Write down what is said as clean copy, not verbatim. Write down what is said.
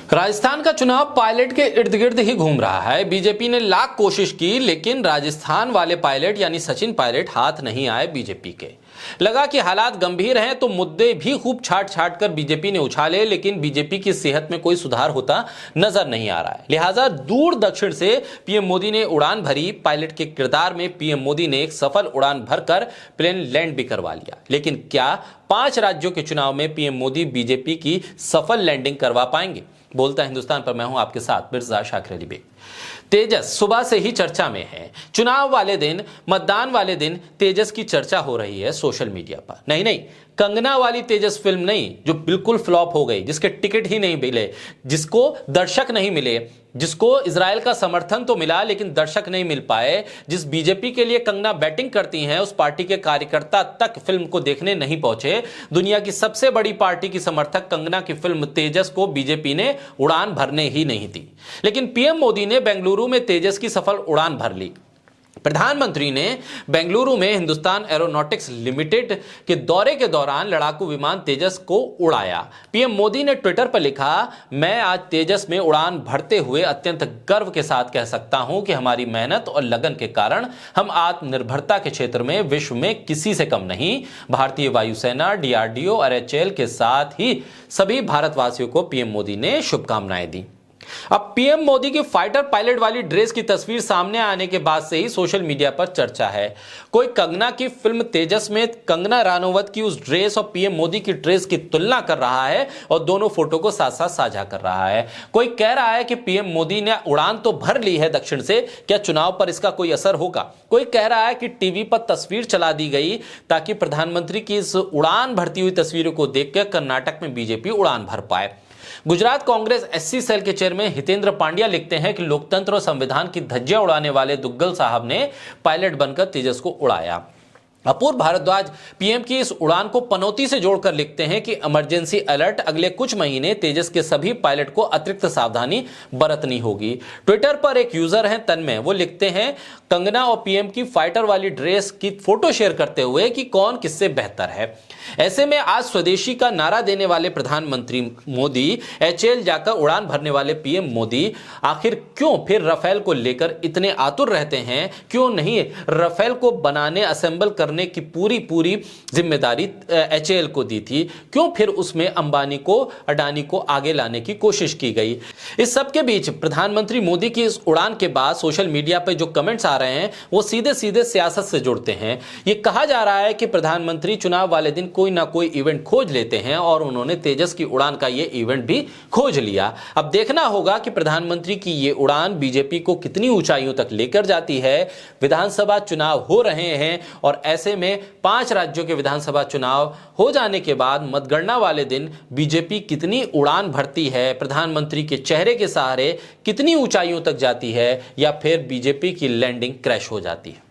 राजस्थान का चुनाव पायलट के इर्द गिर्द ही घूम रहा है। बीजेपी ने लाख कोशिश की, लेकिन राजस्थान वाले पायलट यानी सचिन पायलट हाथ नहीं आए बीजेपी के। लगा कि हालात गंभीर हैं तो मुद्दे भी खूब छाट छाट कर बीजेपी ने उछाले, लेकिन बीजेपी की सेहत में कोई सुधार होता नजर नहीं आ रहा है। लिहाजा दूर दक्षिण से पीएम मोदी ने उड़ान भरी। पायलट के किरदार में पीएम मोदी ने एक सफल उड़ान भरकर प्लेन लैंड भी करवा लिया। लेकिन क्या 5 राज्यों के चुनाव में पीएम मोदी बीजेपी की सफल लैंडिंग करवा पाएंगे? बोलता हिंदुस्तान पर मैं हूं आपके साथ मिर्जा शाकिर अली बेग। तेजस सुबह से ही चर्चा में है। चुनाव वाले दिन, मतदान वाले दिन तेजस की चर्चा हो रही है सोशल मीडिया पर। नहीं, कंगना वाली तेजस फिल्म नहीं, जो बिल्कुल फ्लॉप हो गई, जिसके टिकट ही नहीं मिले, जिसको दर्शक नहीं मिले, जिसको इजराइल का समर्थन तो मिला लेकिन दर्शक नहीं मिल पाए, जिस बीजेपी के लिए कंगना बैटिंग करती हैं, उस पार्टी के कार्यकर्ता तक फिल्म को देखने नहीं पहुंचे। दुनिया की सबसे बड़ी पार्टी की समर्थक कंगना की फिल्म तेजस को बीजेपी ने उड़ान भरने ही नहीं दी। लेकिन पीएम मोदी ने बेंगलुरु में तेजस की सफल उड़ान भर ली। प्रधानमंत्री ने बेंगलुरु में हिंदुस्तान एरोनॉटिक्स लिमिटेड के दौरे के दौरान लड़ाकू विमान तेजस को उड़ाया। पीएम मोदी ने ट्विटर पर लिखा, मैं आज तेजस में उड़ान भरते हुए अत्यंत गर्व के साथ कह सकता हूं कि हमारी मेहनत और लगन के कारण हम आत्मनिर्भरता के क्षेत्र में विश्व में किसी से कम नहीं। भारतीय वायुसेना, डीआरडीओ और एचएएल के साथ ही सभी भारतवासियों को पीएम मोदी ने शुभकामनाएं दी। अब पीएम मोदी की फाइटर पायलट वाली ड्रेस की तस्वीर सामने आने के बाद से ही सोशल मीडिया पर चर्चा है। कोई कंगना की फिल्म तेजस में कंगना रानौत की उस ड्रेस और पीएम मोदी की ड्रेस की तुलना कर रहा है और दोनों फोटो को साथ साथ साझा कर रहा है। कोई कह रहा है कि पीएम मोदी ने उड़ान तो भर ली है दक्षिण से, क्या चुनाव पर इसका कोई असर होगा? कोई कह रहा है कि टीवी पर तस्वीर चला दी गई ताकि प्रधानमंत्री की इस उड़ान भरती हुई तस्वीरों को देखकर कर्नाटक में बीजेपी उड़ान भर पाए। गुजरात कांग्रेस एससी सेल के चेयरमैन हितेंद्र पांड्या लिखते हैं कि लोकतंत्र और संविधान की धज्जियां उड़ाने वाले दुग्गल साहब ने पायलट बनकर तेजस को उड़ाया। अपूर्व भारद्वाज पीएम की इस उड़ान को पनौती से जोड़कर लिखते हैं कि इमरजेंसी अलर्ट, अगले कुछ महीने तेजस के सभी पायलट को अतिरिक्त सावधानी बरतनी होगी। ट्विटर पर एक यूजर हैं तन्मय, वो लिखते हैं कंगना और पीएम की फाइटर वाली ड्रेस की फोटो शेयर करते हुए कि कौन किससे बेहतर है। ऐसे में आज स्वदेशी का नारा देने वाले प्रधानमंत्री मोदी, एचएएल जाकर उड़ान भरने वाले पीएम मोदी, आखिर क्यों फिर राफेल को लेकर इतने आतुर रहते हैं? क्यों नहीं राफेल को बनाने, असेंबल करने की पूरी जिम्मेदारी एचएएल को दी थी? क्यों फिर उसमें अंबानी को, अडानी को आगे लाने की कोशिश की गई? इस सब के बीच प्रधानमंत्री मोदी की इस उड़ान के बाद सोशल मीडिया पर जो कमेंट्स आ रहे हैं वो सीधे सीधे सियासत से जुड़ते हैं। ये कहा जा रहा है कि प्रधानमंत्री चुनाव वाले दिन कोई ना कोई इवेंट खोज लेते हैं और उन्होंने तेजस की उड़ान का ये इवेंट भी खोज लिया। अब देखना होगा कि प्रधानमंत्री की ये उड़ान बीजेपी को कितनी ऊंचाइयों तक लेकर जाती है। विधानसभा चुनाव हो रहे हैं और ऐसे में 5 राज्यों के विधानसभा चुनाव हो जाने के बाद मतगणना वाले दिन बीजेपी कितनी उड़ान भरती है, प्रधानमंत्री के चेहरे के सहारे कितनी ऊंचाइयों तक जाती है, या फिर बीजेपी की लैंडिंग क्रैश हो जाती है।